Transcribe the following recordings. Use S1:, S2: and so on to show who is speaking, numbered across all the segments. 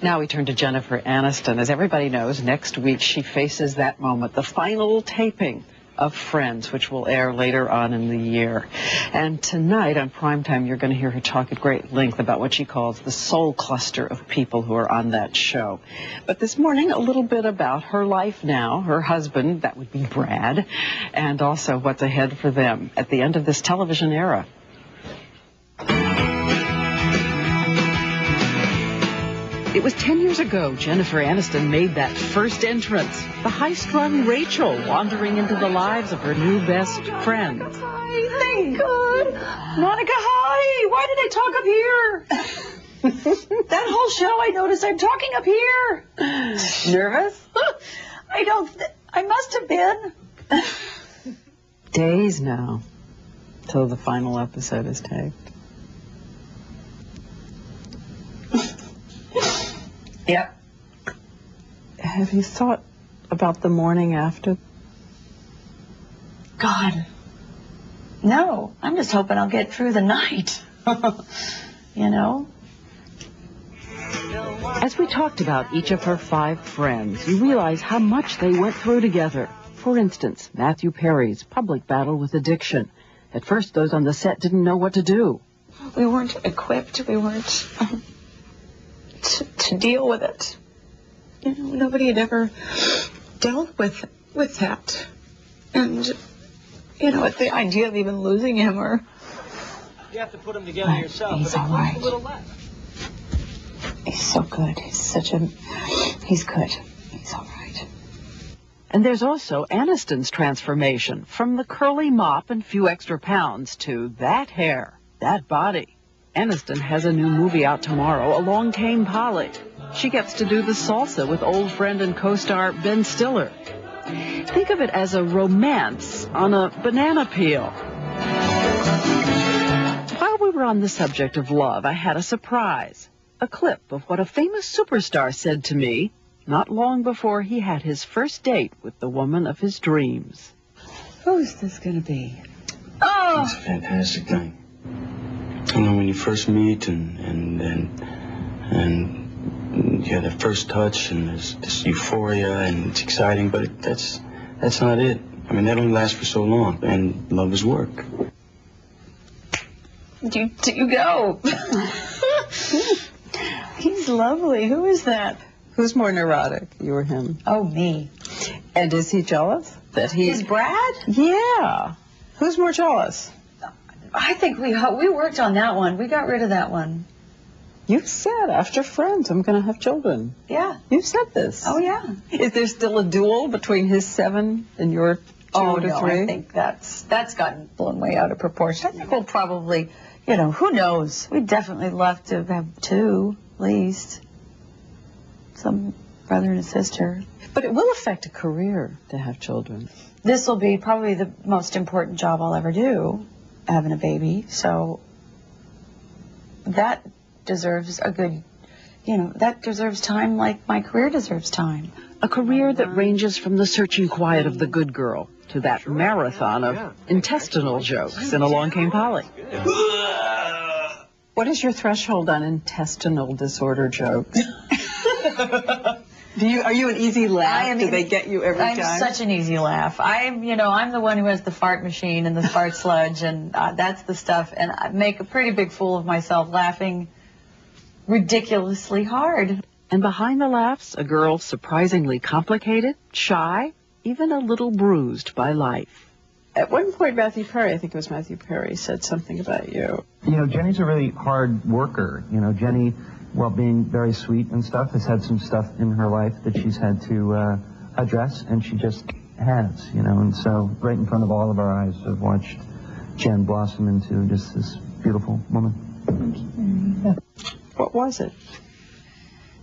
S1: Now we turn to Jennifer Aniston. As everybody knows, next week she faces that moment, the final taping of Friends, which will air later on in the year. And tonight on Primetime, you're going to hear her talk at great length about what she calls the soul cluster of people who are on that show. But this morning, a little bit about her life now, her husband, that would be Brad, and also what's ahead for them at the end of this television era. It was 10 years ago Jennifer Aniston made that first entrance, the high-strung Rachel wandering into the lives of her new best friend.
S2: Hi, thank God. Monica, hi. Why did I talk up here? That whole show I noticed I'm talking up here.
S1: Nervous?
S2: I must have been.
S1: Days now till the final episode is taped.
S2: Yep.
S1: Have you thought about the morning after?
S2: God. No, I'm just hoping I'll get through the night. You know?
S1: As we talked about each of her 5 friends, you realize how much they went through together. For instance, Matthew Perry's public battle with addiction. At first, those on the set didn't know what to do.
S2: We weren't equipped. We weren't to deal with it. You know, nobody had ever dealt with that. And, you know, the idea of even losing him or...
S3: You have to put them together yourself.
S2: He's all right. He's so good. He's good. He's all right.
S1: And there's also Aniston's transformation from the curly mop and few extra pounds to that hair, that body. Aniston has a new movie out tomorrow, Along Came Polly. She gets to do the salsa with old friend and co-star Ben Stiller. Think of it as a romance on a banana peel. While we were on the subject of love, I had a surprise. A clip of what a famous superstar said to me not long before he had his first date with the woman of his dreams.
S2: Who's this going to be?
S4: Oh! It's a fantastic thing. You know, when you first meet and you have that first touch and there's this euphoria and it's exciting, but that's not it. I mean, that only lasts for so long, and love is work.
S2: Do you go? He's lovely. Who is that?
S1: Who's more neurotic, you or him?
S2: Oh, me.
S1: And is he jealous that he...
S2: Is Brad?
S1: Yeah. Who's more jealous?
S2: I think we worked on that one. We got rid of that one.
S1: You said after Friends, I'm going to have children.
S2: Yeah.
S1: You said this.
S2: Oh, yeah.
S1: Is there still a duel between his 7 and your 2 to 3?
S2: I think that's gotten blown way out of proportion. I think we'll probably, you know, who knows? We definitely love to have 2, at least. Some brother and a sister.
S1: But it will affect a career to have children.
S2: This will be probably the most important job I'll ever do, having a baby. So that deserves a good, you know, that deserves time like my career deserves time.
S1: A career that ranges from the searching quiet of the good girl to that marathon of intestinal jokes in Along Came Polly. What is your threshold on intestinal disorder jokes? Are you an easy laugh? Do they get you every time?
S2: I'm such an easy laugh. I'm the one who has the fart machine and the fart sludge, and that's the stuff. And I make a pretty big fool of myself laughing ridiculously hard.
S1: And behind the laughs, a girl surprisingly complicated, shy, even a little bruised by life. At one point, Matthew Perry, I think it was Matthew Perry, said something about you.
S5: You know, Jenny's a really hard worker. You know, Jenny, while being very sweet and stuff, has had some stuff in her life that she's had to address, and she just has, you know. And so right in front of all of our eyes, I've watched Jen blossom into just this beautiful woman.
S1: Yeah. What was it?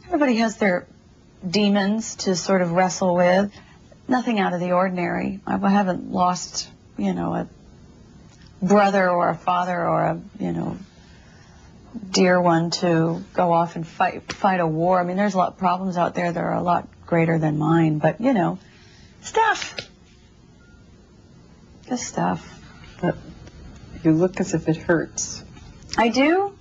S2: Everybody has their demons to sort of wrestle with. Nothing out of the ordinary. I haven't lost, you know, a brother or a father or a, you know, dear one to go off and fight a war. I mean, there's a lot of problems out there that are a lot greater than mine, but, you know, stuff. Just stuff.
S1: But you look as if it hurts.
S2: I do?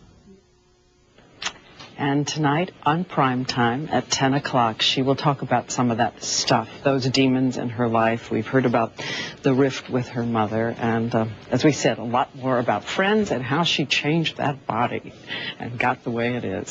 S1: And tonight on Primetime at 10 o'clock, she will talk about some of that stuff, those demons in her life. We've heard about the rift with her mother, and as we said, a lot more about Friends and how she changed that body and got the way it is.